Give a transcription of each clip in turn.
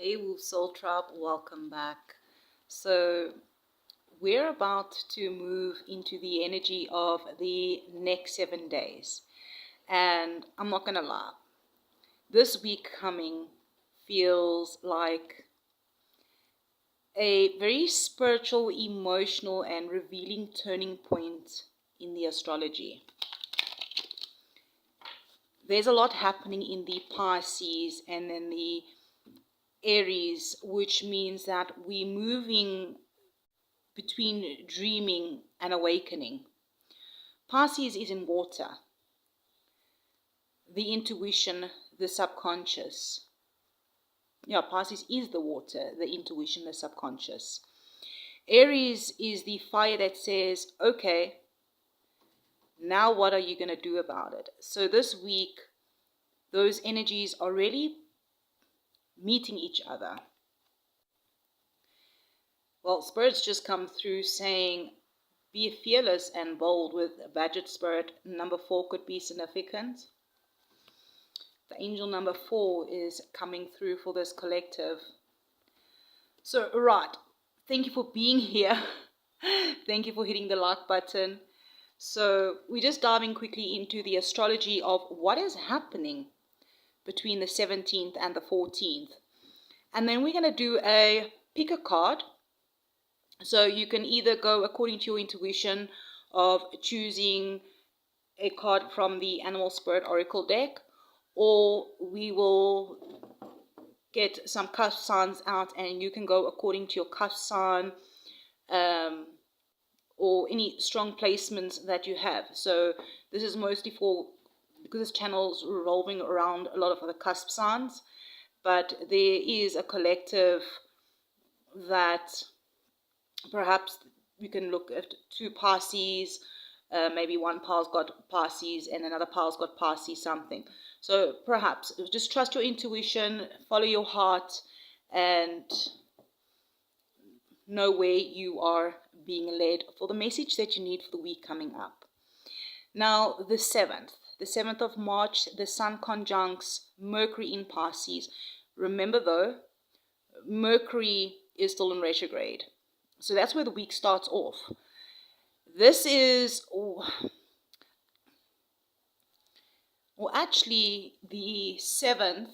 Hey Wolf Soul Tribe, welcome back. So we're about to move into the energy of the next 7 days. And I'm not going to lie, this week coming feels like a very spiritual, emotional, and revealing turning point in the astrology. There's a lot happening in the Pisces and in the Aries, which means that we're moving between dreaming and awakening. Pisces is in water, the intuition, the subconscious. Yeah, Pisces is the water, the intuition, the subconscious. Aries is the fire that says, okay, now what are you going to do about it? So this week, those energies are really meeting each other. Well, spirits just come through saying, be fearless and bold with budget spirit. Number 4 could be significant. The angel number 4 is coming through for this collective. So, right. Thank you for being here. Thank you for hitting the like button. So, we're just diving quickly into the astrology of what is happening between the 17th and the 14th. And then we're going to do a pick a card. So you can either go according to your intuition of choosing a card from the Animal Spirit Oracle deck, or we will get some cusp signs out and you can go according to your cusp sign or any strong placements that you have. So this is mostly for, because this channel is revolving around a lot of other cusp signs, but there is a collective that perhaps we can look at 2 Pisces, maybe one pile's got Pisces and another pile's got Pisces something. So perhaps just trust your intuition, follow your heart, and know where you are being led for the message that you need for the week coming up. Now, the 7th of March, the Sun conjuncts Mercury in Pisces. Remember though, Mercury is still in retrograde. So that's where the week starts off. This is, actually the 7th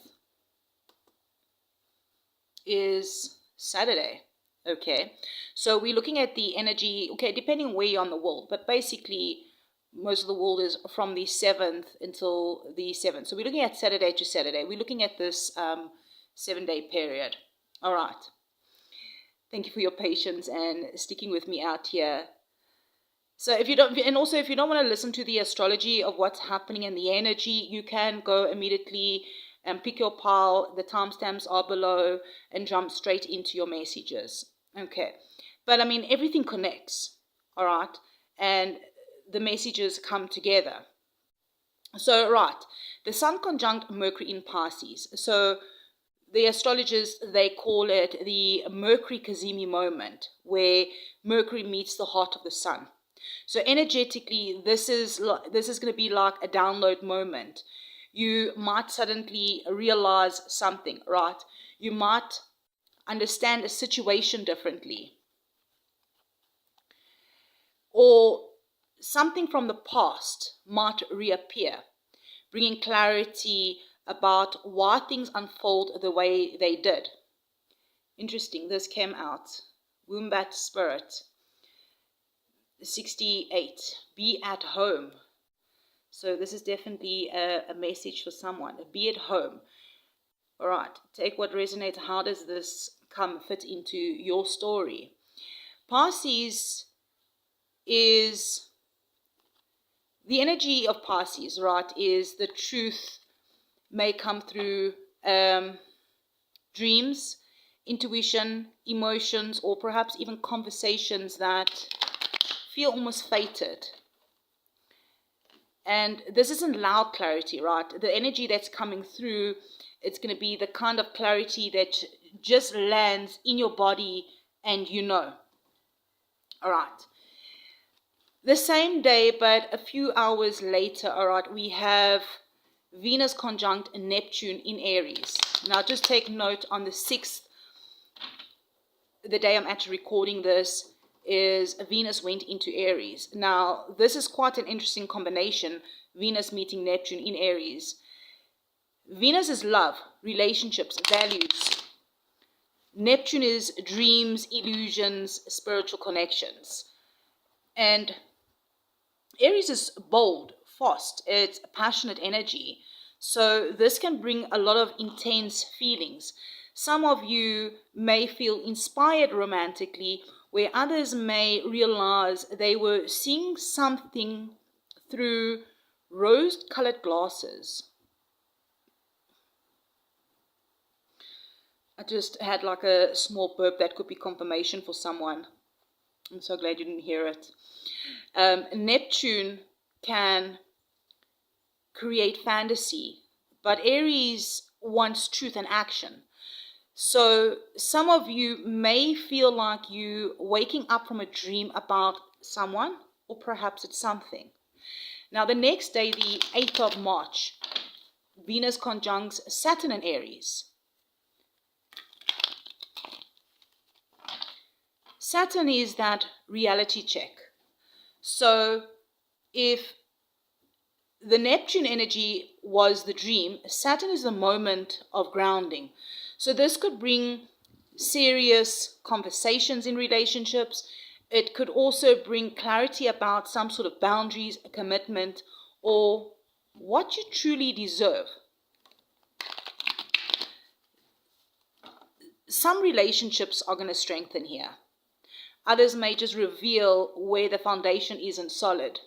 is Saturday. Okay, so we're looking at the energy, okay, depending where you're on the world, but basically most of the world is from the 7th until the 7th. So we're looking at Saturday to Saturday. We're looking at this 7-day period. All right. Thank you for your patience and sticking with me out here. So if you don't want to listen to the astrology of what's happening in the energy, you can go immediately and pick your pile. The timestamps are below and jump straight into your messages. Okay. But I mean, everything connects. All right. And the messages come together. So, right. The Sun conjunct Mercury in Pisces. So, the astrologers, they call it the Mercury-Cazimi moment, where Mercury meets the heart of the Sun. So energetically, this is going to be like a download moment. You might suddenly realize something, right? You might understand a situation differently. Or something from the past might reappear, bringing clarity about why things unfold the way they did. Interesting, this came out. Wombat Spirit 68, be at home. So this is definitely a message for someone. Be at home. All right, take what resonates. How does this fit into your story? Pisces is, the energy of Pisces, right, is the truth may come through dreams, intuition, emotions, or perhaps even conversations that feel almost fated. And this isn't loud clarity, right? The energy that's coming through, it's going to be the kind of clarity that just lands in your body and you know. All right. The same day, but a few hours later, all right, we have Venus conjunct Neptune in Aries. Now just take note, on the 6th, the day I'm actually recording this, is Venus went into Aries. Now this is quite an interesting combination, Venus meeting Neptune in Aries. Venus is love, relationships, values. Neptune is dreams, illusions, spiritual connections. And Aries is bold, fast, it's passionate energy. So this can bring a lot of intense feelings. Some of you may feel inspired romantically, where others may realize they were seeing something through rose-colored glasses. I just had like a small burp that could be confirmation for someone. I'm so glad you didn't hear it. Neptune can create fantasy, but Aries wants truth and action. So some of you may feel like you waking up from a dream about someone, or perhaps it's something. Now the next day, the 8th of March, Venus conjuncts Saturn in Aries. Saturn is that reality check. So if the Neptune energy was the dream, Saturn is the moment of grounding. So this could bring serious conversations in relationships. It could also bring clarity about some sort of boundaries, a commitment, or what you truly deserve. Some relationships are going to strengthen here. Others may just reveal where the foundation isn't solid.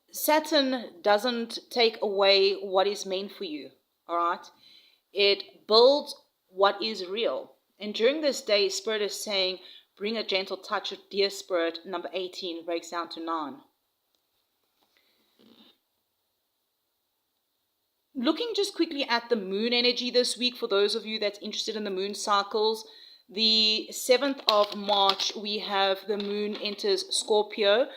Saturn doesn't take away what is meant for you, all right? It builds what is real. And during this day, Spirit is saying, bring a gentle touch of Dear Spirit, number 18, breaks down to 9. Looking just quickly at the moon energy this week, for those of you that's interested in the moon cycles, the 7th of March, we have the moon enters Scorpio.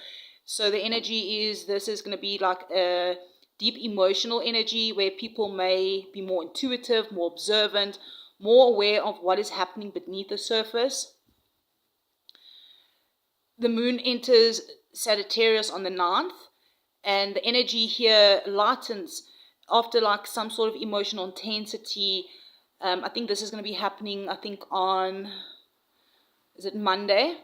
So the energy is, this is going to be like a deep emotional energy where people may be more intuitive, more observant, more aware of what is happening beneath the surface. The moon enters Sagittarius on the 9th, and the energy here lightens after like some sort of emotional intensity. I think this is going to be happening, on, is it Monday?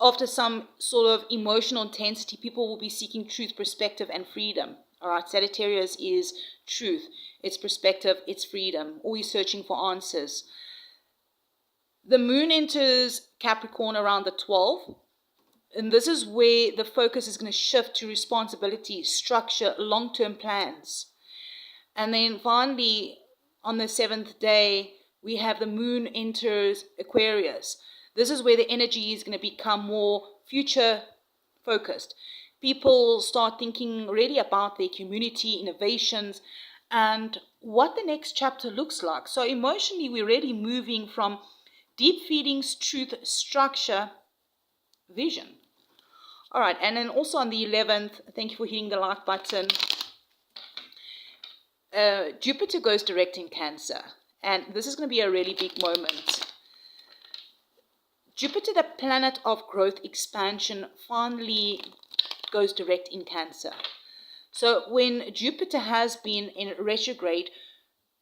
After some sort of emotional intensity, people will be seeking truth, perspective, and freedom. All right, Sagittarius is truth, it's perspective, it's freedom, always searching for answers. The moon enters Capricorn around the 12th, and this is where the focus is going to shift to responsibility, structure, long-term plans. And then finally, on the 7th day, we have the moon enters Aquarius. This is where the energy is going to become more future focused. People start thinking really about their community, innovations, and what the next chapter looks like. So emotionally, we're really moving from deep feelings, truth, structure, vision. All right, and then also on the 11th, thank you for hitting the like button. Jupiter goes direct in Cancer, and this is going to be a really big moment. Jupiter, the planet of growth, expansion, finally goes direct in Cancer. So when Jupiter has been in retrograde,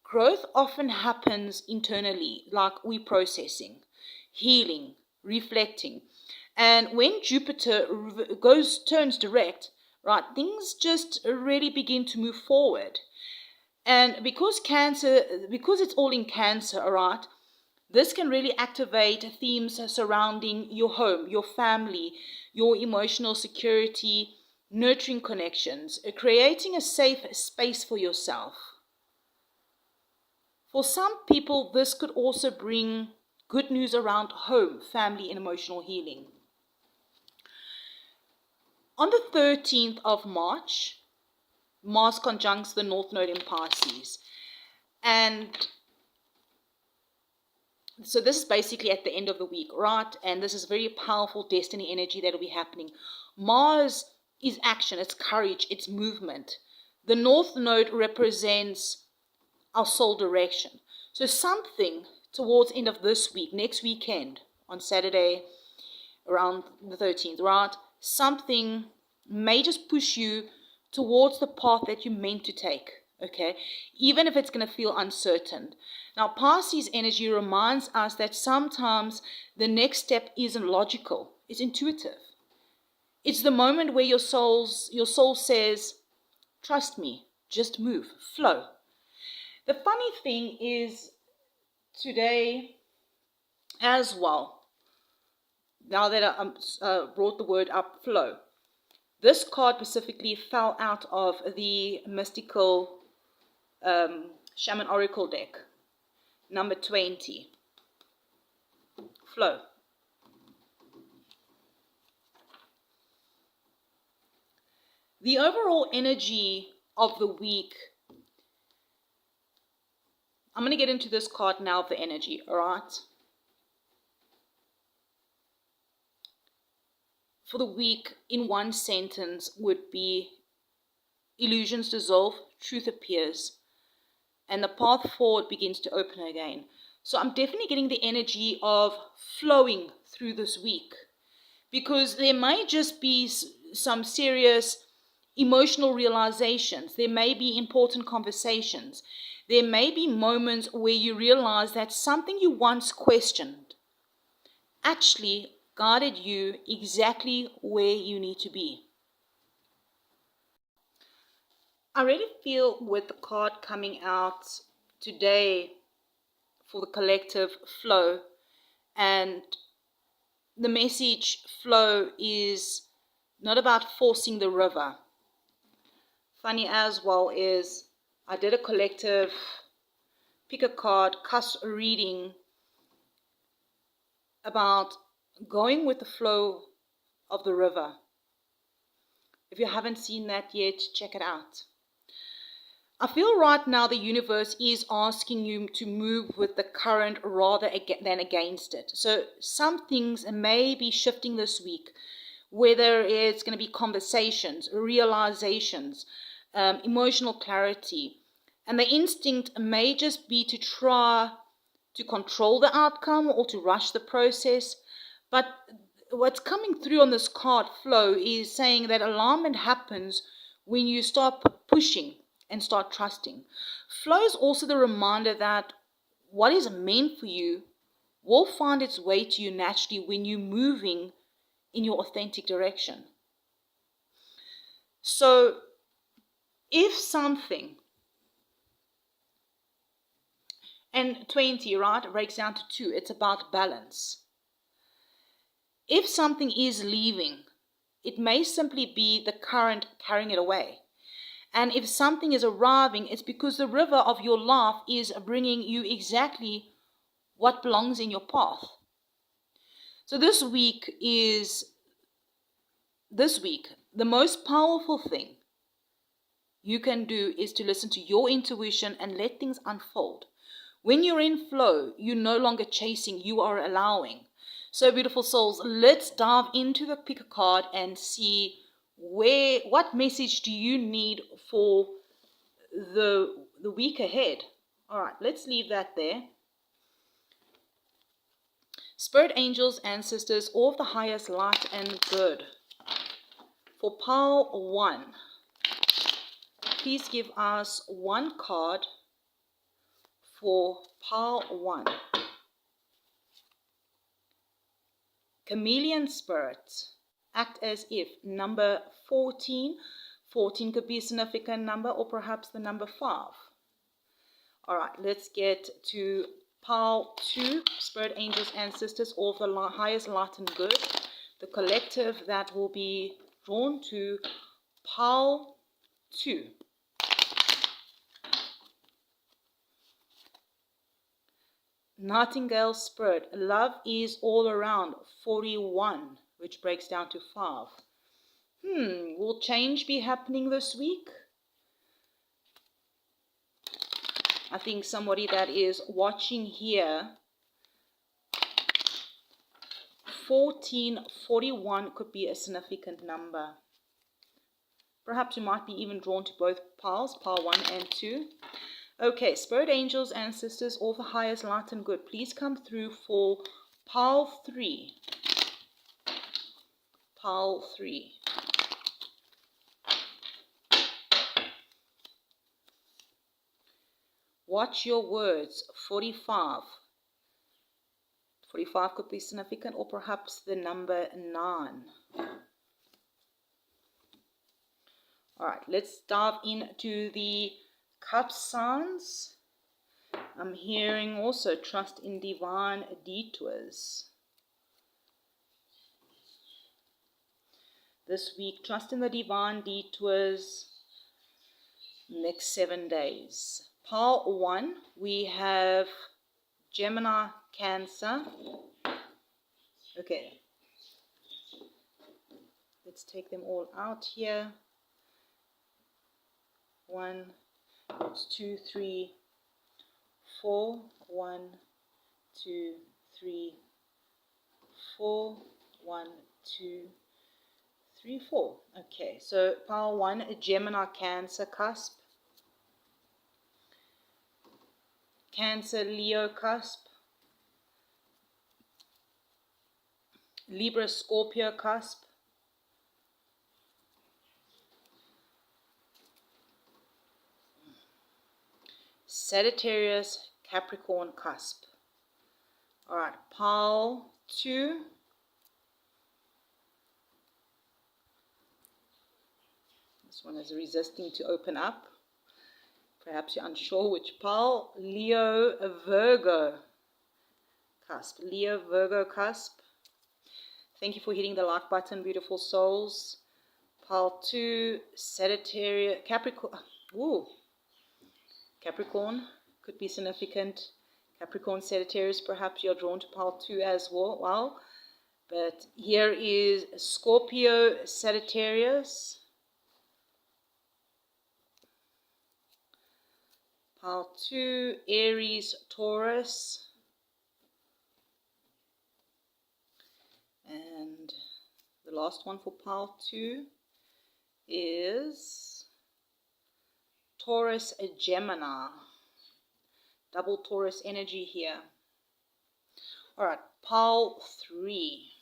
growth often happens internally, like we processing, healing, reflecting. And when Jupiter turns direct, right, things just really begin to move forward. And because it's all in Cancer, all right, this can really activate themes surrounding your home, your family, your emotional security, nurturing connections, creating a safe space for yourself. For some people, this could also bring good news around home, family, and emotional healing. On the 13th of March, Mars conjuncts the North Node in Pisces. And so this is basically at the end of the week, right? And this is very powerful destiny energy that will be happening. Mars is action, it's courage, it's movement. The North Node represents our soul direction. So something towards end of this week, next weekend, on Saturday, around the 13th, right? Something may just push you towards the path that you meant to take, okay? Even if it's going to feel uncertain. Now, Pisces energy reminds us that sometimes the next step isn't logical, it's intuitive. It's the moment where your soul says, trust me, just move, flow. The funny thing is, today as well, now that I brought the word up, flow, this card specifically fell out of the mystical Shaman Oracle deck, number 20, flow. The overall energy of the week, I'm going to get into this card now of the energy, all right? For the week, in one sentence, would be illusions dissolve, truth appears, and the path forward begins to open again. So I'm definitely getting the energy of flowing through this week, because there may just be some serious emotional realizations. There may be important conversations. There may be moments where you realize that something you once questioned actually guided you exactly where you need to be. I really feel with the card coming out today for the collective flow, and the message flow is not about forcing the river. Funny as well is I did a collective pick a card Cusp reading about going with the flow of the river. If you haven't seen that yet, check it out. I feel right now the universe is asking you to move with the current rather than against it. So some things may be shifting this week, whether it's going to be conversations, realizations, emotional clarity. And the instinct may just be to try to control the outcome or to rush the process. But what's coming through on this card flow is saying that alignment happens when you stop pushing and start trusting. Flow is also the reminder that what is meant for you will find its way to you naturally when you're moving in your authentic direction. So if something, and 20, right, breaks down to 2, it's about balance. If something is leaving, it may simply be the current carrying it away. And if something is arriving, it's because the river of your life is bringing you exactly what belongs in your path. So this week, the most powerful thing you can do is to listen to your intuition and let things unfold. When you're in flow, you're no longer chasing, you are allowing. So beautiful souls, let's dive into the pick a card and see what message do you need for the week ahead. All right, let's leave that there. Spirit angels, ancestors, all of the highest light and good. For pile 1, please give us one card for pile 1. Chameleon spirits, act as if. Number 14. 14 could be a significant number, or perhaps the number 5. All right, let's get to pile 2. Spirit angels, ancestors, all of the highest light and good. The collective that will be drawn to pile 2. Nightingale spirit, love is all around, 41, which breaks down to 5. Will change be happening this week? I think somebody that is watching here, 1441 could be a significant number. Perhaps you might be even drawn to both piles, pile 1 and 2. Okay, spirit angels, ancestors, all the highest light and good, please come through for pile 3. Pile 3. Watch your words, 45. 45 could be significant, or perhaps the number 9. Alright, let's dive into the Cusp signs. I'm hearing also trust in divine detours. This week, trust in the divine detours. Next 7 days. Pile 1, we have Gemini, Cancer. Okay. Let's take them all out here. 1, 2, 3, 4. 1, 2, 3, 4. 1, 2, 3, 4. Okay, so pile 1, Gemini, Cancer, Cusp. Cancer, Leo, Cusp. Libra, Scorpio, Cusp. Sagittarius, Capricorn, Cusp. Alright, pile 2. This one is resisting to open up. Perhaps you're unsure which pile. Leo, Virgo, Cusp. Leo, Virgo, Cusp. Thank you for hitting the like button, beautiful souls. Pile 2, Sagittarius, Capricorn. Ooh. Capricorn could be significant. Capricorn, Sagittarius, perhaps you're drawn to pile 2 as well. But here is Scorpio, Sagittarius. Pile 2, Aries, Taurus. And the last one for pile 2 is Taurus, Gemini. Double Taurus energy here. Alright, pile 3.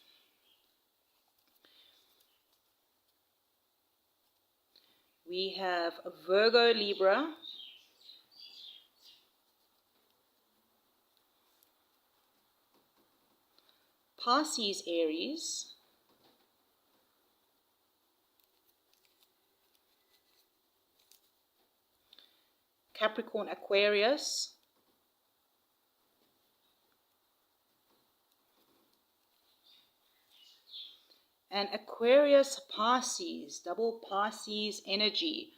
We have Virgo, Libra. Pisces, Aries. Capricorn, Aquarius. And Aquarius, Pisces, double Pisces energy.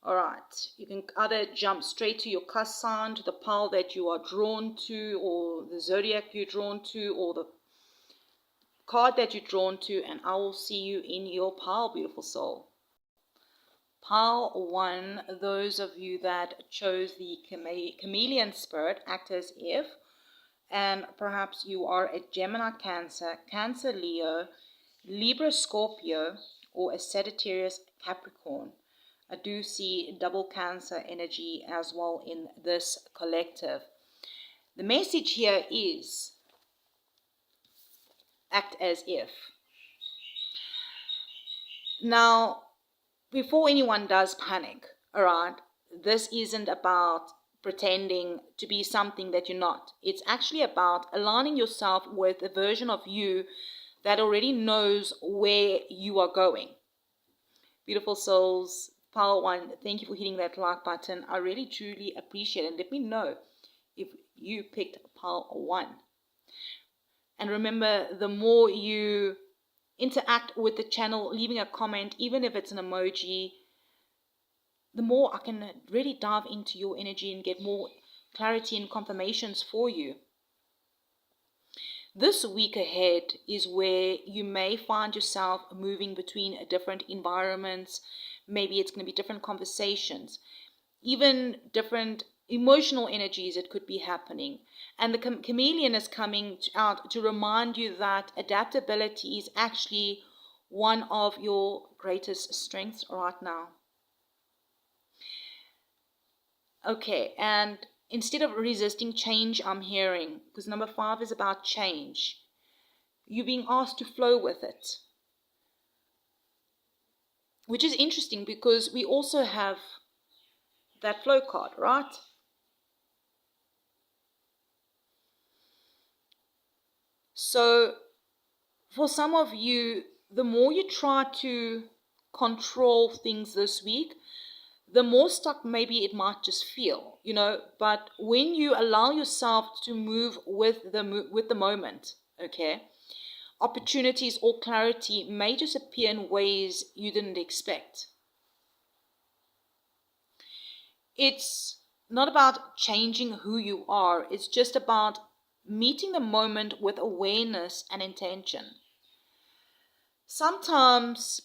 Alright, you can either jump straight to your Cusp sign, to the pile that you are drawn to, or the zodiac you're drawn to, or the card that you're drawn to, and I will see you in your pile, beautiful soul. Pile 1, those of you that chose the Chameleon spirit, act as if, and perhaps you are a Gemini, Cancer, Cancer, Leo, Libra, Scorpio, or a Sagittarius, Capricorn. I do see double Cancer energy as well in this collective. The message here is act as if. Now, before anyone does panic, alright, this isn't about pretending to be something that you're not. It's actually about aligning yourself with a version of you that already knows where you are going. Beautiful souls, pile 1, thank you for hitting that like button. I really truly appreciate it. Let me know if you picked pile 1. And remember, the more you interact with the channel, leaving a comment, even if it's an emoji, the more I can really dive into your energy and get more clarity and confirmations for you. This week ahead is where you may find yourself moving between different environments. Maybe it's going to be different conversations, even different emotional energies that could be happening. And the chameleon is coming out to remind you that adaptability is actually one of your greatest strengths right now. Okay, and instead of resisting change, I'm hearing, because number 5 is about change, you're being asked to flow with it. Which is interesting because we also have that flow card, right? So for some of you, the more you try to control things this week, the more stuck maybe it might just feel, but when you allow yourself to move with the moment, okay, opportunities or clarity may just appear in ways you didn't expect. It's not about changing who you are, it's just about meeting the moment with awareness and intention. Sometimes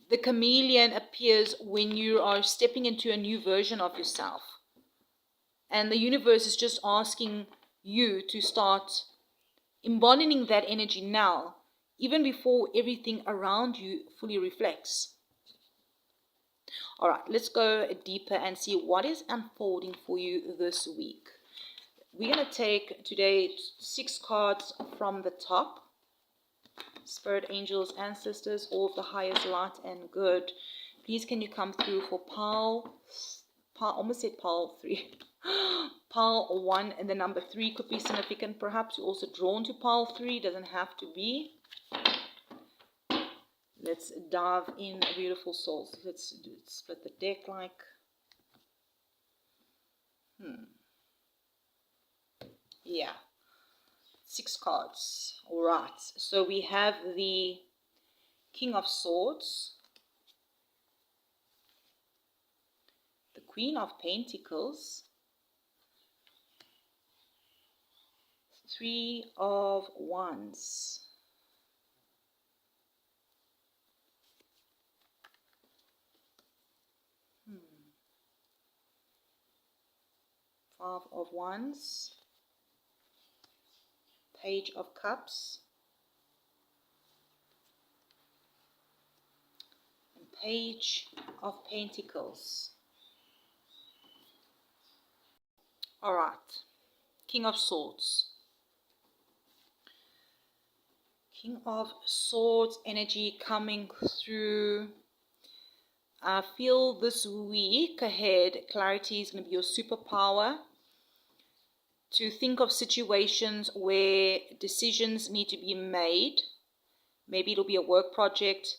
the chameleon appears when you are stepping into a new version of yourself. And the universe is just asking you to start embodying that energy now, even before everything around you fully reflects. All right, let's go deeper and see what is unfolding for you this week. We're going to take today 6 cards from the top. Spirit, angels, ancestors, all of the highest light and good. Please can you come through for almost said pile 3. Pile 1 and the number 3 could be significant. Perhaps you're also drawn to pile 3. Doesn't have to be. Let's dive in, beautiful souls. Let's split the deck like. Yeah. 6 cards. All right. So we have the King of Swords, the Queen of Pentacles, 3 of Wands, Five of Wands, Page of Cups, and Page of Pentacles. All right, King of Swords. King of Swords energy coming through. I feel this week ahead, clarity is going to be your superpower. To think of situations where decisions need to be made. Maybe it'll be a work project.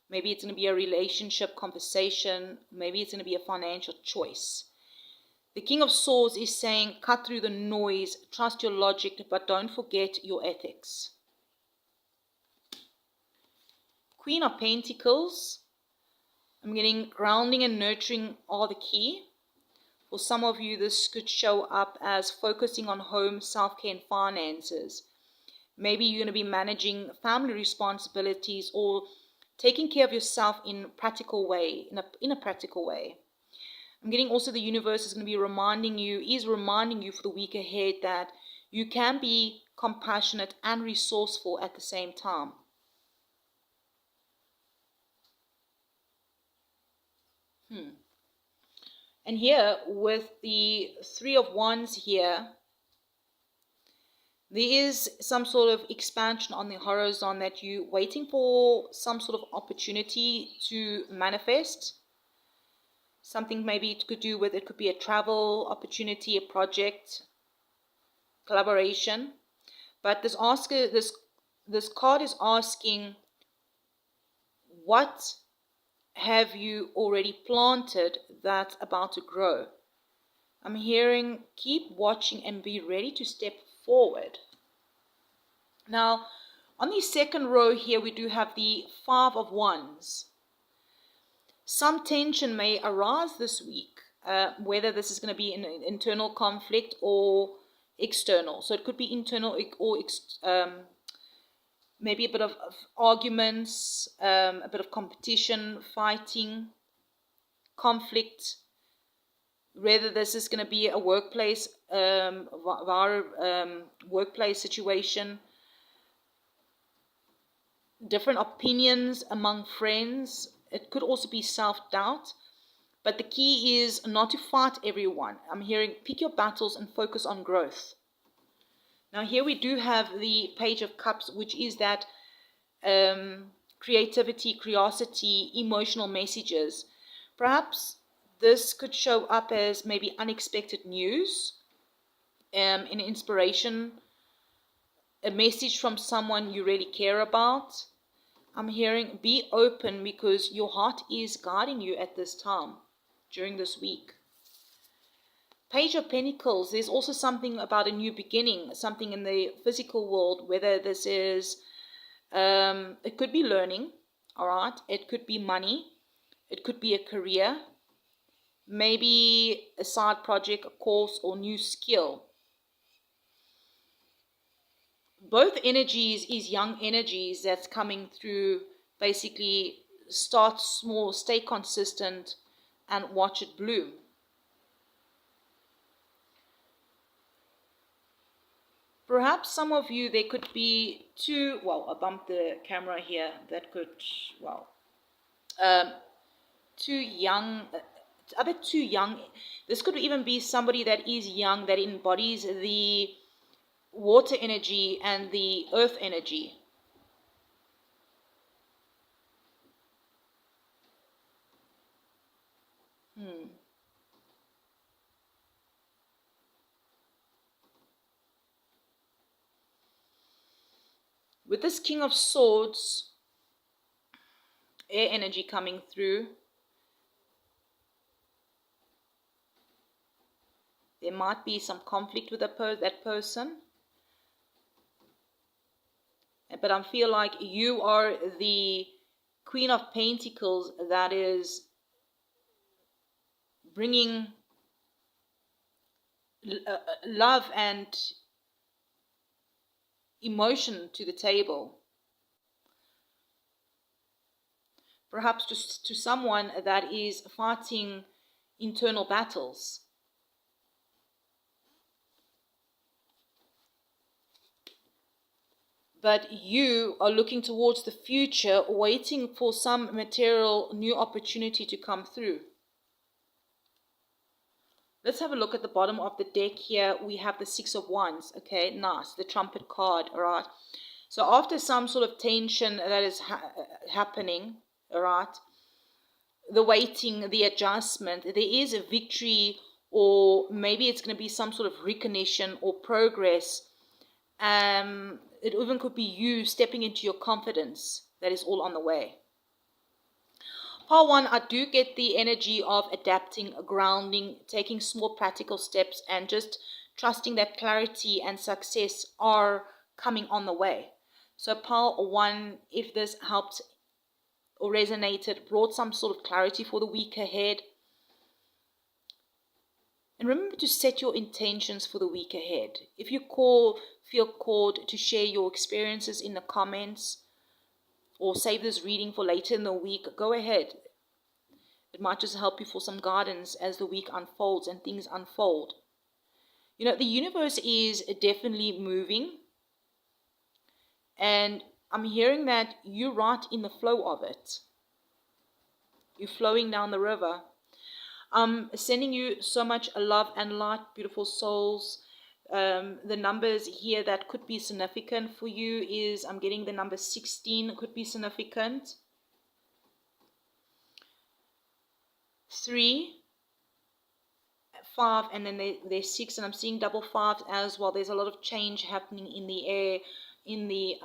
Maybe it's going to be a relationship conversation. Maybe it's going to be a financial choice. The King of Swords is saying, cut through the noise, trust your logic, but don't forget your ethics. Queen of Pentacles. I'm getting grounding and nurturing are the key. For some of you, this could show up as focusing on home, self-care, and finances. Maybe you're going to be managing family responsibilities or taking care of yourself in a practical way. I'm getting also the universe is going to be reminding you for the week ahead that you can be compassionate and resourceful at the same time. And here with the 3 of Wands here, there is some sort of expansion on the horizon that you're waiting for some sort of opportunity to manifest. Something maybe it could do with, it could be a travel opportunity, a project, collaboration. But this card is asking, what have you already planted that's about to grow? I'm hearing keep watching and be ready to step forward. Now, on the second row here, we do have the 5 of Wands. Some tension may arise this week, whether this is going to be an internal conflict or external. So it could be internal or maybe a bit of arguments, a bit of competition, fighting, conflict. Whether this is going to be a workplace, workplace situation. different opinions among friends. It could also be self-doubt. But the key is not to fight everyone. I'm hearing pick your battles and focus on growth. Now here we do have the Page of Cups, which is that creativity, curiosity, emotional messages. Perhaps this could show up as maybe unexpected news, an inspiration, a message from someone you really care about. I'm hearing be open because your heart is guiding you at this time, during this week. Page of Pentacles, there's also something about a new beginning, something in the physical world, whether this is, it could be learning, all right? It could be money. It could be a career, maybe a side project, a course, or new skill. Both energies is young energies that's coming through. Basically, start small, stay consistent, and watch it bloom. Perhaps some of you, there could be two, well, I bumped the camera here, that could, well, too young, a bit too young. This could even be somebody that is young, that embodies the water energy and the earth energy. With this King of Swords, air energy coming through, there might be some conflict with that person. But I feel like you are the Queen of Pentacles that is bringing love and emotion to the table. Perhaps just to someone that is fighting internal battles. But you are looking towards the future, waiting for some material new opportunity to come through. Let's have a look at the bottom of the deck here. We have the Six of Wands. Okay, nice. The Trumpet card, all right. So after some sort of tension that is happening, all right, the waiting, the adjustment, there is a victory, or maybe it's going to be some sort of recognition or progress. It even could be you stepping into your confidence. That is all on the way. Part 1, I do get the energy of adapting, grounding, taking small practical steps, and just trusting that clarity and success are coming on the way. So part 1, if this helped or resonated, brought some sort of clarity for the week ahead. And remember to set your intentions for the week ahead. If you feel called to share your experiences in the comments, or save this reading for later in the week, go ahead. It might just help you for some guidance as the week unfolds and things unfold. You know, the universe is definitely moving. And I'm hearing that you're right in the flow of it. You're flowing down the river. I'm sending you so much love and light, beautiful souls. The numbers here that could be significant for you is, I'm getting the number 16 could be significant. 3, 5, and then there's 6, and I'm seeing double 5 as well. There's a lot of change happening in the air, in the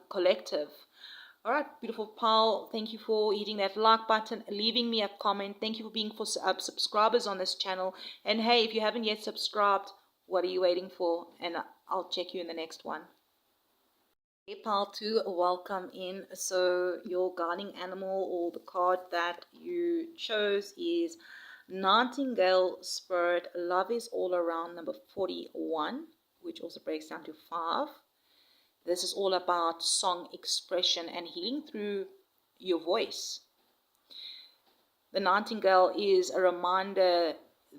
collective. All right, beautiful pal, thank you for hitting that like button, leaving me a comment. Thank you for being subscribers on this channel. And hey, if you haven't yet subscribed, what are you waiting for? And I'll check you in the next one. Hey pal, to welcome in. So your guiding animal, or the card that you chose, is Nightingale Spirit. Love is all around, number 41, which also breaks down to 5. This is all about song expression and healing through your voice. The Nightingale is a reminder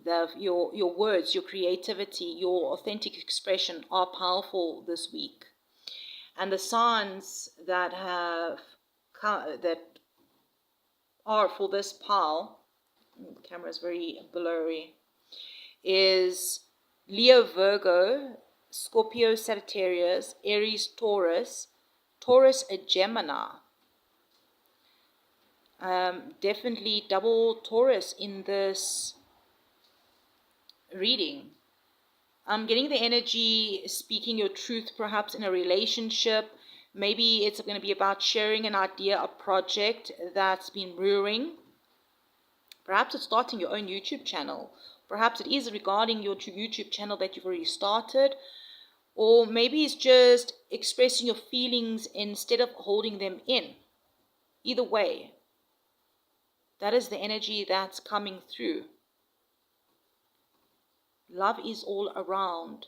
that your words, your creativity, your authentic expression are powerful this week. And the signs that have are for this pile, the camera is very blurry, is Leo, Virgo, Scorpio, Sagittarius, Aries, Taurus, a Gemini. Definitely double Taurus in this reading. I'm getting the energy speaking your truth, perhaps in a relationship. Maybe it's going to be about sharing an idea, a project that's been brewing. Perhaps it's starting your own YouTube channel. Perhaps it is regarding your YouTube channel that you've already started. Or maybe it's just expressing your feelings instead of holding them in. Either way, that is the energy that's coming through. Love is all around.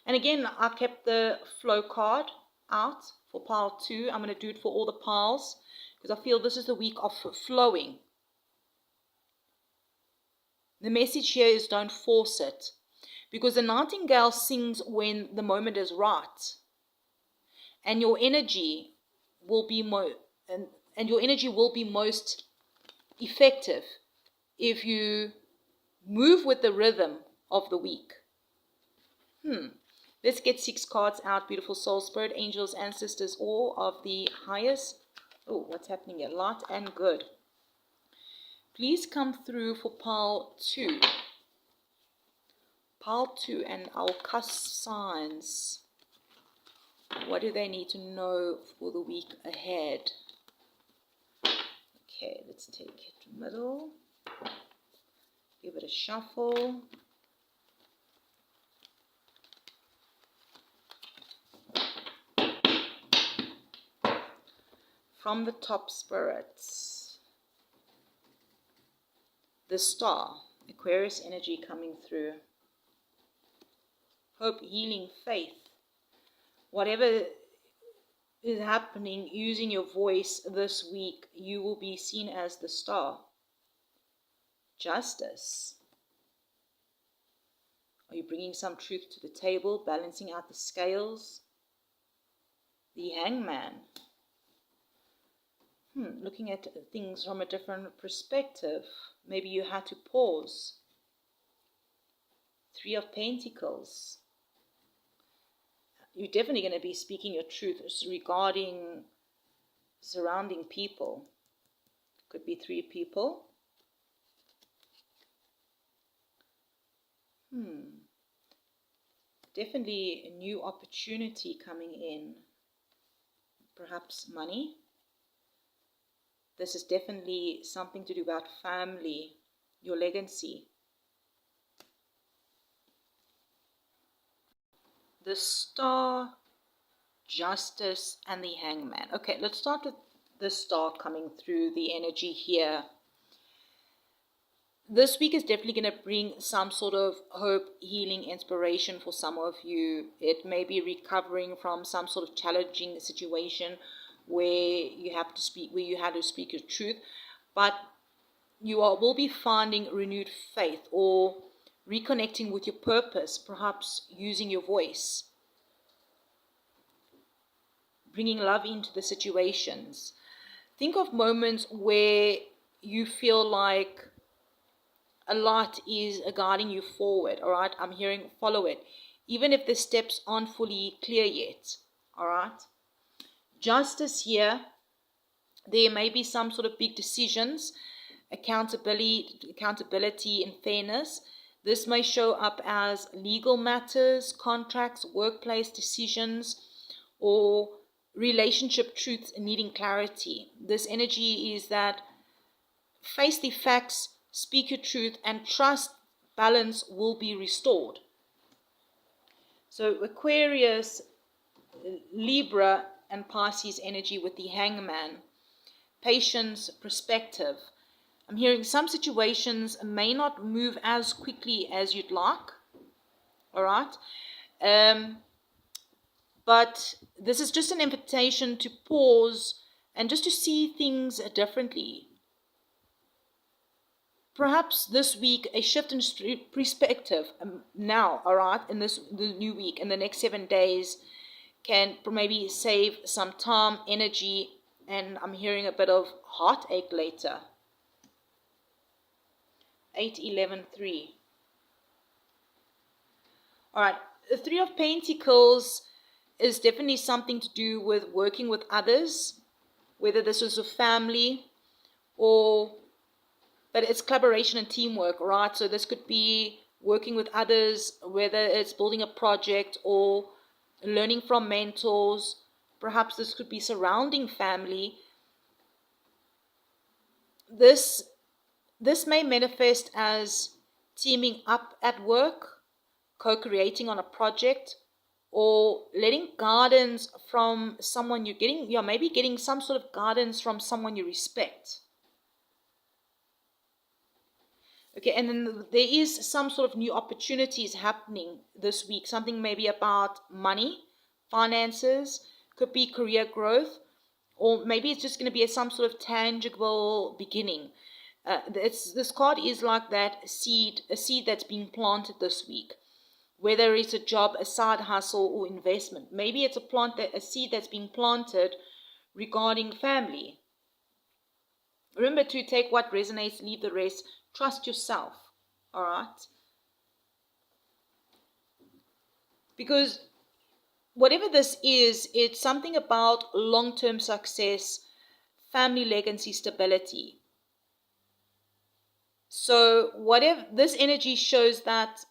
And again, I kept the flow card out for pile 2. I'm going to do it for all the piles because I feel this is the week of flowing. The message here is don't force it, because the Nightingale sings when the moment is right, and your energy will be your energy will be most effective if you move with the rhythm of the week. Let's get 6 cards out. Beautiful soul, spirit, angels, ancestors, all of the highest. Oh, what's happening here? Light and good. Please come through for pile 2. Pile 2 and our cusp signs. What do they need to know for the week ahead? Okay, let's take it middle. Give it a shuffle. From the top, spirits. The star, Aquarius energy coming through. Hope, healing, faith. Whatever is happening, using your voice this week, you will be seen as the star. Justice. Are you bringing some truth to the table, balancing out the scales? The Hangman. Looking at things from a different perspective. Maybe you had to pause. 3 of Pentacles. You're definitely going to be speaking your truth regarding surrounding people. Could be 3 people. Definitely a new opportunity coming in. Perhaps money. This is definitely something to do about family, your legacy. The Star, Justice, and the Hangman. Okay, let's start with the Star coming through the energy here. This week is definitely going to bring some sort of hope, healing, inspiration for some of you. It may be recovering from some sort of challenging situation where you had to speak your truth, but you will be finding renewed faith or reconnecting with your purpose, perhaps using your voice, bringing love into the situations. Think of moments where you feel like a light is guiding you forward, all right? I'm hearing follow it, even if the steps aren't fully clear yet, all right? Justice here, there may be some sort of big decisions, accountability and fairness. This may show up as legal matters, contracts, workplace decisions, or relationship truths needing clarity. This energy is that face the facts, speak your truth, and trust balance will be restored. So Aquarius, Libra, and Pisces energy with the Hangman. Patience, perspective. I'm hearing some situations may not move as quickly as you'd like. All right. But this is just an invitation to pause and just to see things differently. Perhaps this week, a shift in perspective now, all right, in the new week, in the next 7 days, can maybe save some time, energy, And I'm hearing a bit of heartache later. 8, 11, 3. All right, the Three of Pentacles is definitely something to do with working with others, whether this is a family but it's collaboration and teamwork, right? So this could be working with others, whether it's building a project or learning from mentors. Perhaps this could be surrounding family. This may manifest as teaming up at work, co-creating on a project, or letting guidance from someone you're getting, maybe getting some sort of guidance from someone you respect. Okay, and then there is some sort of new opportunities happening this week. Something maybe about money, finances, could be career growth, or maybe it's just going to be some sort of tangible beginning. This card is like that seed, a seed that's being planted this week. Whether it's a job, a side hustle, or investment. Maybe it's a seed that's being planted regarding family. Remember to take what resonates, leave the rest. Trust yourself, all right? Because whatever this is, it's something about long-term success, family legacy, stability. So whatever this energy shows that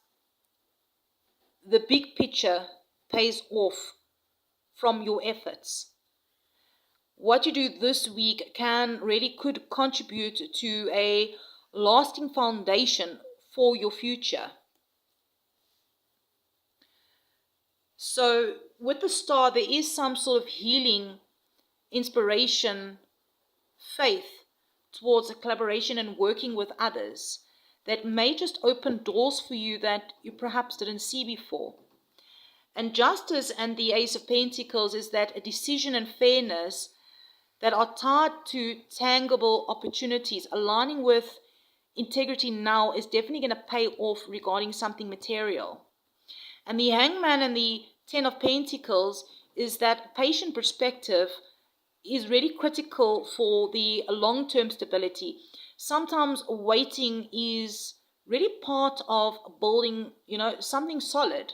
the big picture pays off from your efforts. What you do this week could contribute to a lasting foundation for your future. So with the star, there is some sort of healing, inspiration, faith towards a collaboration and working with others that may just open doors for you that you perhaps didn't see before. And justice and the Ace of Pentacles is that a decision and fairness that are tied to tangible opportunities. Aligning with integrity now is definitely going to pay off regarding something material. And the Hangman and the Ten of Pentacles is that patient perspective is really critical for the long-term stability. Sometimes waiting is really part of building, something solid.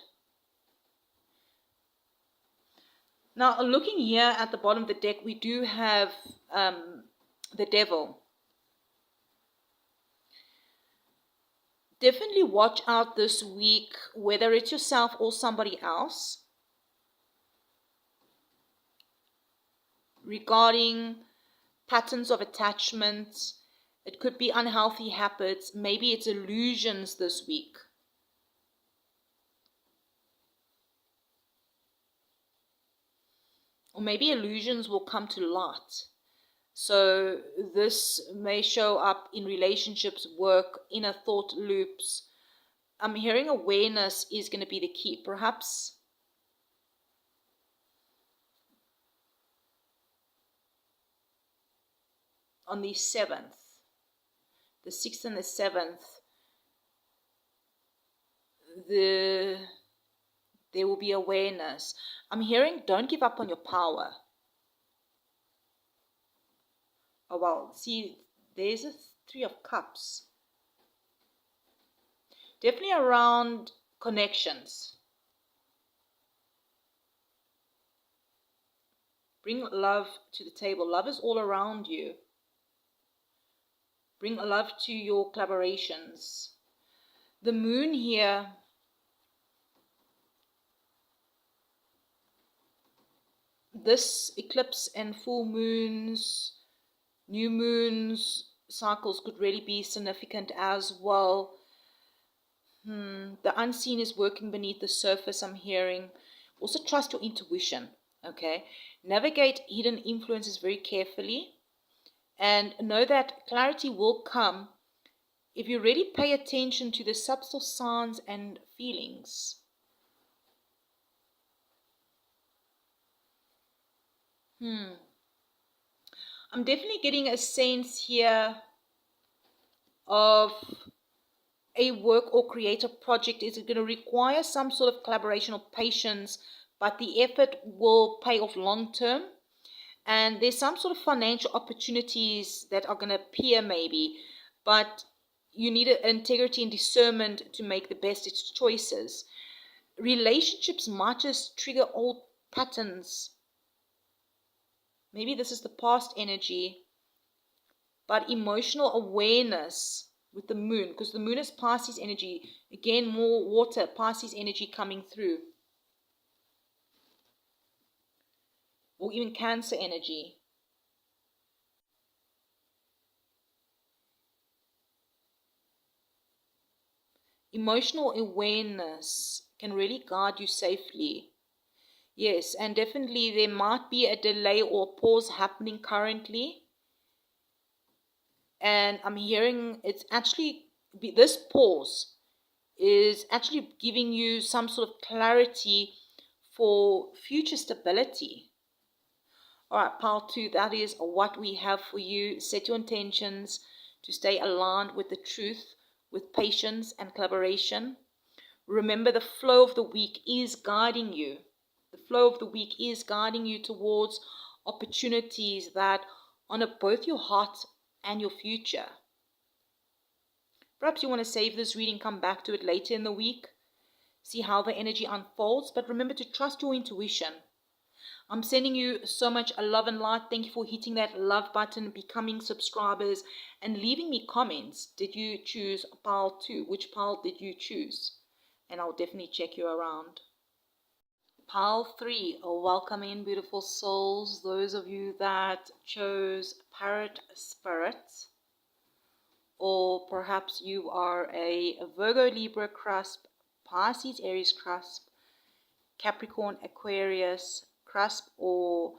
Now, looking here at the bottom of the deck, we do have the Devil. Definitely watch out this week, whether it's yourself or somebody else, regarding patterns of attachment. It could be unhealthy habits. Maybe it's illusions this week. Or maybe illusions will come to light. So this may show up in relationships, work, inner thought loops. I'm hearing awareness is going to be the key. Perhaps on the 7th, the 6th and the 7th, there will be awareness. I'm hearing don't give up on your power. Oh, well, see, there's a 3 of Cups. Definitely around connections. Bring love to the table. Love is all around you. Bring love to your collaborations. The moon here this eclipse and full moons, new moons cycles could really be significant as well. The unseen is working beneath the surface, I'm hearing. Also trust your intuition, okay? Navigate hidden influences very carefully and know that clarity will come if you really pay attention to the subtle signs and feelings. I'm definitely getting a sense here of a work or creative project is going to require some sort of collaboration or patience, but the effort will pay off long term. And there's some sort of financial opportunities that are going to appear maybe, but you need integrity and discernment to make the best choices. Relationships might just trigger old patterns. Maybe this is the past energy, but emotional awareness with the moon, because the moon is Pisces energy. Again, more water, Pisces energy coming through. Or even Cancer energy. Emotional awareness can really guide you safely. Yes, and definitely there might be a delay or pause happening currently. And I'm hearing it's actually, this pause is actually giving you some sort of clarity for future stability. All right, pile 2, that is what we have for you. Set your intentions to stay aligned with the truth, with patience and collaboration. Remember, the flow of the week is guiding you. The flow of the week is guiding you towards opportunities that honor both your heart and your future. Perhaps you want to save this reading, come back to it later in the week, see how the energy unfolds, but remember to trust your intuition. I'm sending you so much love and light. Thank you for hitting that love button, becoming subscribers, and leaving me comments. Did you choose pile 2? Which pile did you choose? And I'll definitely check you around. Pile 3, welcome in, beautiful souls. Those of you that chose Parrot Spirit, or perhaps you are a Virgo, Libra, Cusp, Pisces, Aries, Cusp, Capricorn, Aquarius, Cusp, or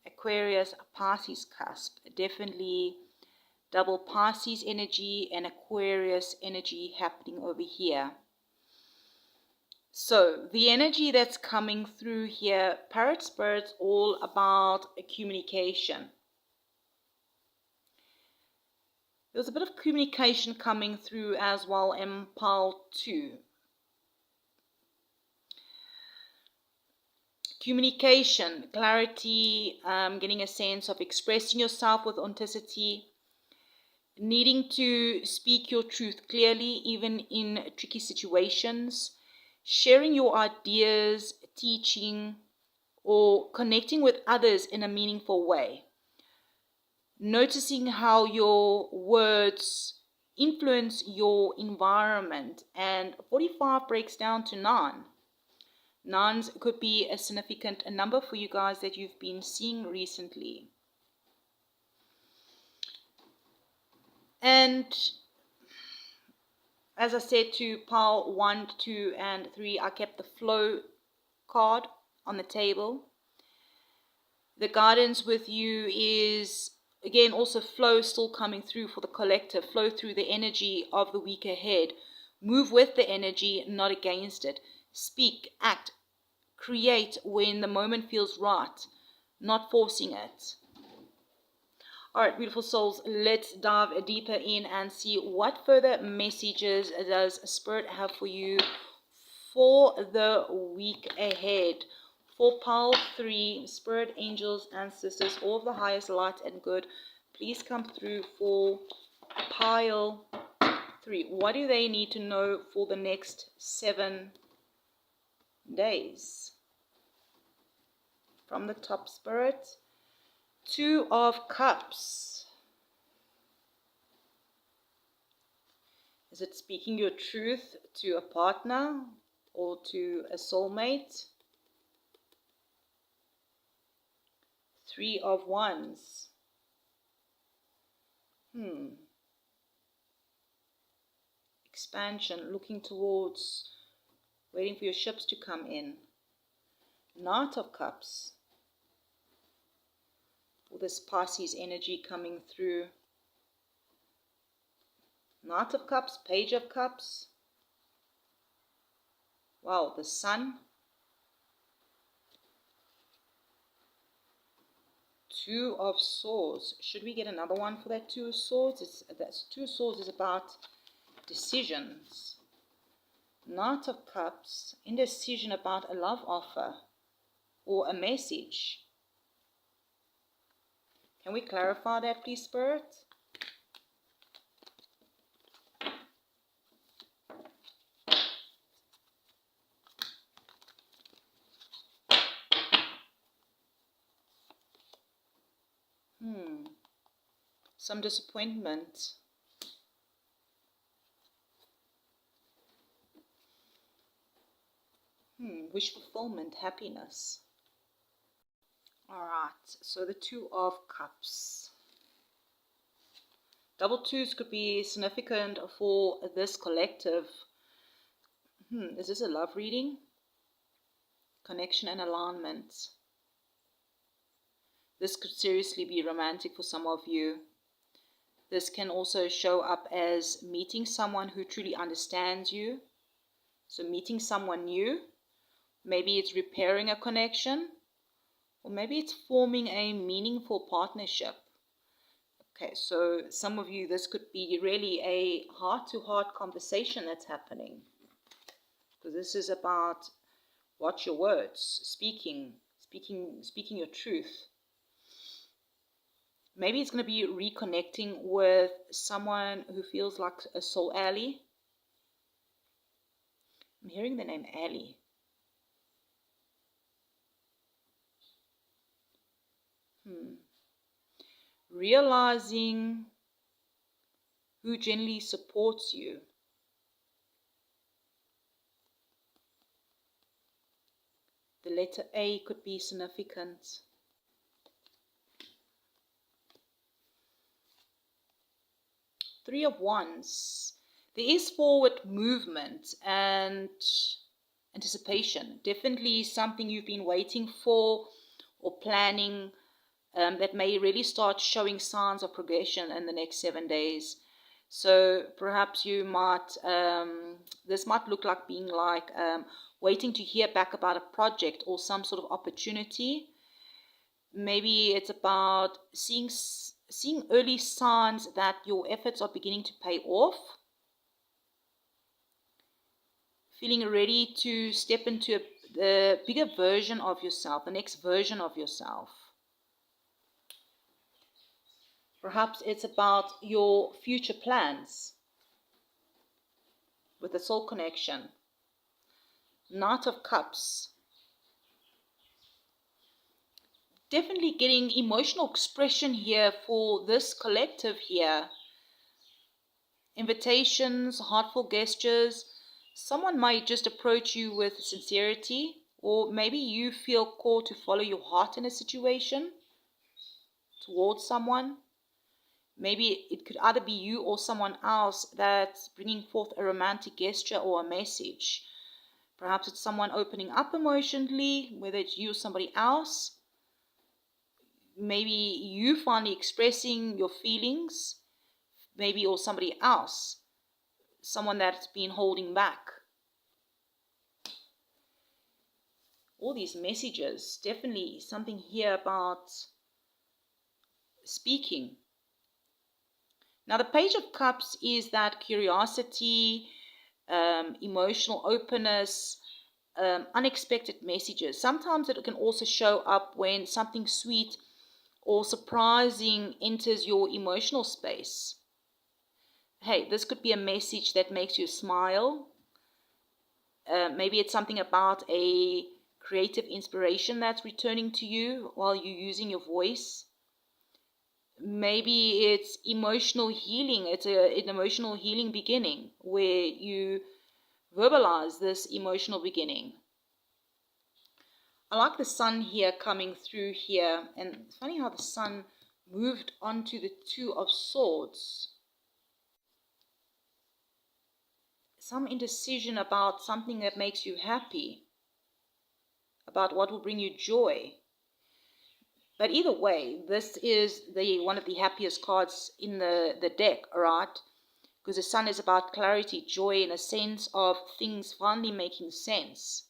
Aquarius, Pisces, Cusp. Definitely double Pisces energy and Aquarius energy happening over here. So the energy that's coming through here, Parrot Spirit's all about communication. There's a bit of communication coming through as well in pile 2. Communication, clarity, getting a sense of expressing yourself with authenticity, needing to speak your truth clearly even in tricky situations, sharing your ideas, teaching, or connecting with others in a meaningful way. Noticing how your words influence your environment. And 45 breaks down to 9. 9s could be a significant number for you guys that you've been seeing recently. And as I said, to pile 1, 2, and 3, I kept the flow card on the table. The guidance with you is, again, also flow still coming through for the collective. Flow through the energy of the week ahead. Move with the energy, not against it. Speak, act, create when the moment feels right, not forcing it. All right, beautiful souls, let's dive deeper in and see what further messages does Spirit have for you for the week ahead. For pile 3, Spirit, angels, ancestors, all of the highest light and good, please come through for pile 3. What do they need to know for the next 7 days? From the top, Spirit, 2 of Cups. Is it speaking your truth to a partner or to a soulmate? 3 of Wands. Expansion, looking towards, waiting for your ships to come in. Knight of Cups. All this Pisces energy coming through. Knight of Cups, Page of Cups. Wow, the Sun. 2 of Swords. Should we get another one for that 2 of Swords? That's 2 of Swords is about decisions. Knight of Cups, indecision about a love offer or a message. Can we clarify that, please, Spirit? Some disappointment. Wish fulfillment, happiness. Alright, so the Two of Cups. Double twos could be significant for this collective. Is this a love reading? Connection and alignment. This could seriously be romantic for some of you. This can also show up as meeting someone who truly understands you. So meeting someone new. Maybe it's repairing a connection. Or maybe it's forming a meaningful partnership. Okay, so some of you, this could be really a heart-to-heart conversation that's happening. Because this is about watch your words, speaking your truth. Maybe it's going to be reconnecting with someone who feels like a soul ally. I'm hearing the name ally. Realizing who genuinely supports you. The letter A could be significant. Three of Wands. There is forward movement and anticipation. Definitely something you've been waiting for or planning that may really start showing signs of progression in the next 7 days. So perhaps you might, this might look like being like waiting to hear back about a project or some sort of opportunity. Maybe it's about seeing early signs that your efforts are beginning to pay off. Feeling ready to step into the bigger version of yourself, the next version of yourself. Perhaps it's about your future plans with the soul connection. Knight of Cups. Definitely getting emotional expression here for this collective here. Invitations, heartful gestures. Someone might just approach you with sincerity, or maybe you feel called to follow your heart in a situation towards someone. Maybe it could either be you or someone else that's bringing forth a romantic gesture or a message. Perhaps it's someone opening up emotionally, whether it's you or somebody else. Maybe you finally expressing your feelings, maybe or somebody else, someone that's been holding back. All these messages, definitely something here about speaking. Now the Page of Cups is that curiosity, emotional openness, unexpected messages. Sometimes it can also show up when something sweet or surprising enters your emotional space. Hey, this could be a message that makes you smile. Maybe it's something about a creative inspiration that's returning to you while you're using your voice. Maybe it's emotional healing. It's an emotional healing beginning where you verbalize this emotional beginning. I like the sun here coming through here. And it's funny how the sun moved onto the Two of Swords. Some indecision about something that makes you happy. About what will bring you joy. But either way, this is one of the happiest cards in the deck, alright? Because the sun is about clarity, joy, and a sense of things finally making sense.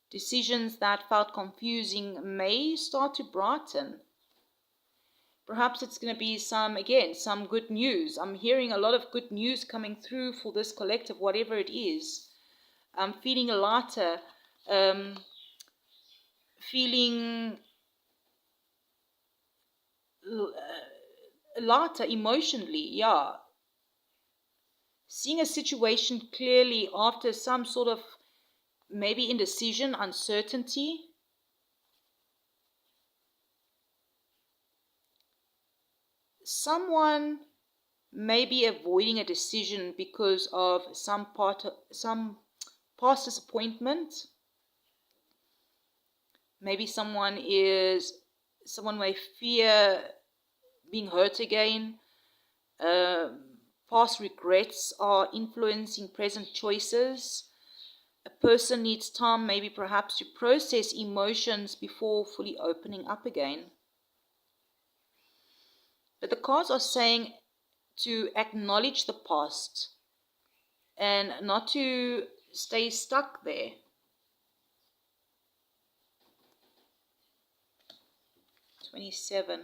Decisions that felt confusing may start to brighten. Perhaps it's going to be some good news. I'm hearing a lot of good news coming through for this collective, whatever it is. I'm feeling lighter, feeling lighter emotionally, yeah. Seeing a situation clearly after some sort of maybe indecision, uncertainty. Someone may be avoiding a decision because of some past disappointment. Maybe someone may fear being hurt again. Past regrets are influencing present choices. A person needs time, maybe perhaps, to process emotions before fully opening up again. But the cards are saying to acknowledge the past and not to stay stuck there. $27,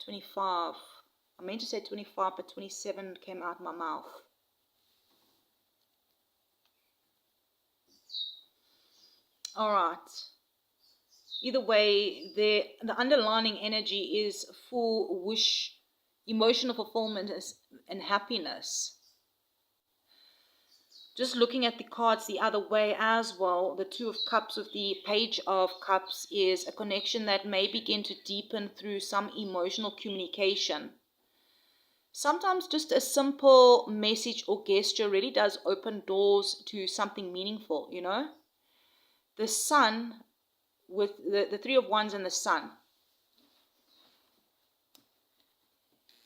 $25. I meant to say 25, but 27 came out my mouth. All right. Either way, the underlying energy is full wish, emotional fulfillment and happiness. Just looking at the cards the other way as well, the Two of Cups with the Page of Cups is a connection that may begin to deepen through some emotional communication. Sometimes just a simple message or gesture really does open doors to something meaningful, you know. The Sun, with the Three of Wands and the Sun.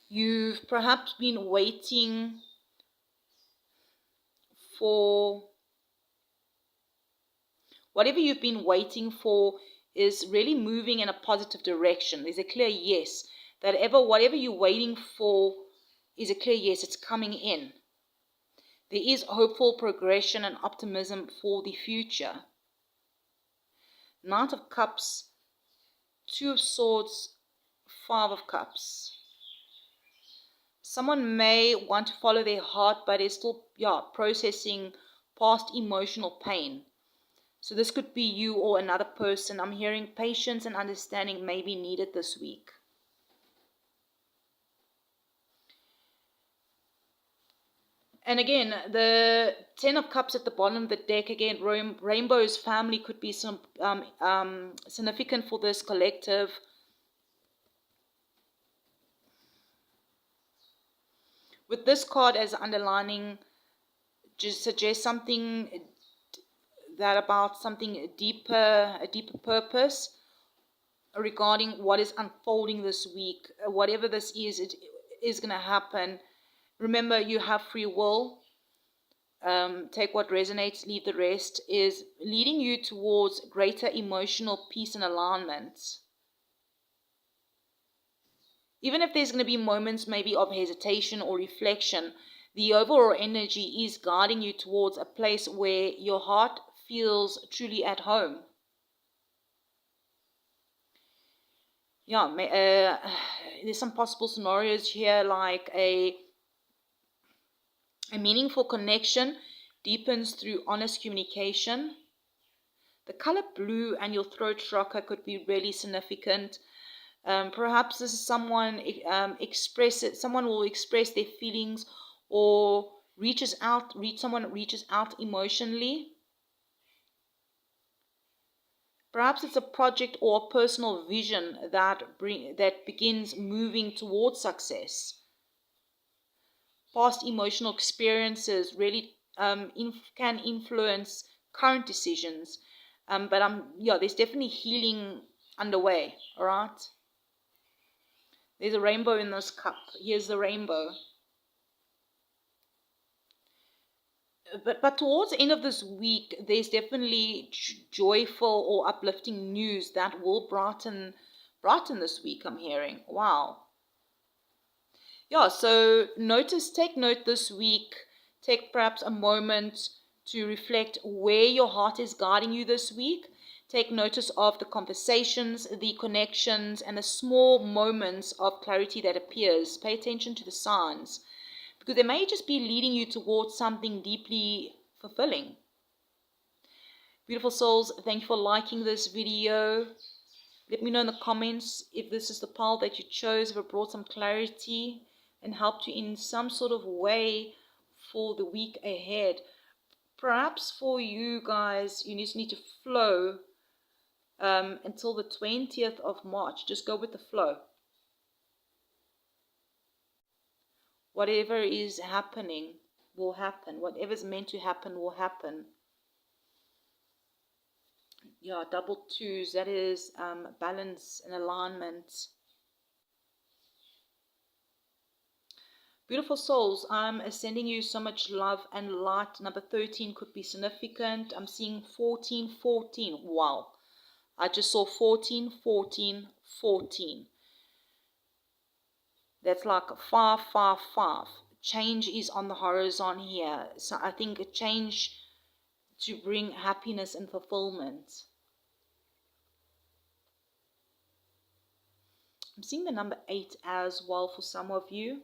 You've perhaps been waiting for whatever you've been waiting for is really moving in a positive direction. There's a clear yes. Whatever you're waiting for is a clear yes. It's coming in. There is hopeful progression and optimism for the future. Knight of Cups, Two of Swords, Five of Cups. Someone may want to follow their heart, but is still processing past emotional pain. So this could be you or another person. I'm hearing patience and understanding may be needed this week. And again, the Ten of Cups at the bottom of the deck, again, Rainbow's family could be some significant for this collective. With this card as underlining, just suggests something that about something deeper, a deeper purpose regarding what is unfolding this week. Whatever this is, it is going to happen. Remember, you have free will. Take what resonates, leave the rest, is leading you towards greater emotional peace and alignment. Even if there's going to be moments maybe of hesitation or reflection, the overall energy is guiding you towards a place where your heart feels truly at home. Yeah, there's some possible scenarios here, like a meaningful connection deepens through honest communication. The color blue and your throat chakra could be really significant. Perhaps this is someone someone will express their feelings or someone reaches out emotionally. Perhaps it's a project or a personal vision that begins moving towards success. Past emotional experiences really can influence current decisions, but there's definitely healing underway. All right. There's a rainbow in this cup. Here's the rainbow. But towards the end of this week, there's definitely joyful or uplifting news that will brighten this week, I'm hearing. Wow. Yeah, so take note this week. Take perhaps a moment to reflect where your heart is guiding you this week. Take notice of the conversations, the connections, and the small moments of clarity that appears. Pay attention to the signs, because they may just be leading you towards something deeply fulfilling. Beautiful souls, thank you for liking this video. Let me know in the comments if this is the path that you chose, if it brought some clarity and helped you in some sort of way for the week ahead. Perhaps for you guys, you just need to flow until the 20th of March. Just go with the flow. Whatever is happening will happen. Whatever's meant to happen will happen. Yeah, double twos, that is balance and alignment. Beautiful souls, I'm sending you so much love and light. Number 13 could be significant. I'm seeing 14, 14. Wow. I just saw 14, 14, 14. That's like 5, 5, 5. Change is on the horizon here. So I think a change to bring happiness and fulfillment. I'm seeing the number 8 as well for some of you.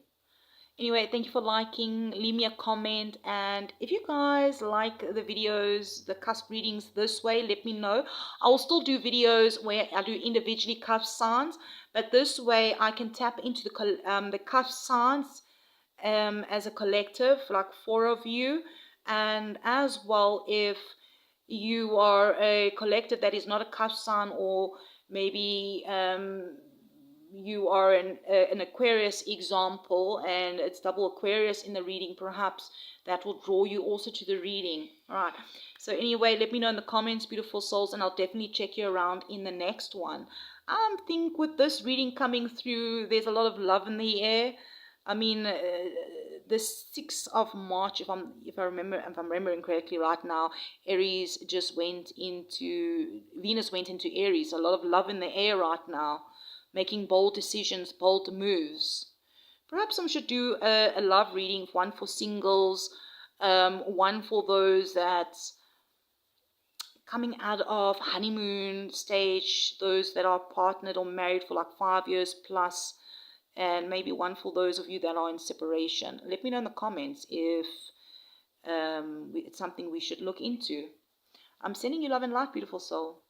Anyway, thank you for liking. Leave me a comment. And if you guys like the videos, the cusp readings this way, let me know. I will still do videos where I do individually cusp signs. But this way I can tap into the cusp signs as a collective, like 4 of you. And as well, if you are a collective that is not a cusp sign, or maybe you are an Aquarius example, and it's double Aquarius in the reading, perhaps that will draw you also to the reading. All right. So anyway, let me know in the comments, beautiful souls, and I'll definitely check you around in the next one. I think with this reading coming through, there's a lot of love in the air. I mean, the 6th of March, if I'm remembering correctly right now, Aries just went into, Venus went into Aries. A lot of love in the air right now. Making bold decisions, bold moves. Perhaps I should do a love reading, one for singles, one for those that coming out of honeymoon stage, those that are partnered or married for like 5 years plus, and maybe one for those of you that are in separation. Let me know in the comments if it's something we should look into. I'm sending you love and light, beautiful soul.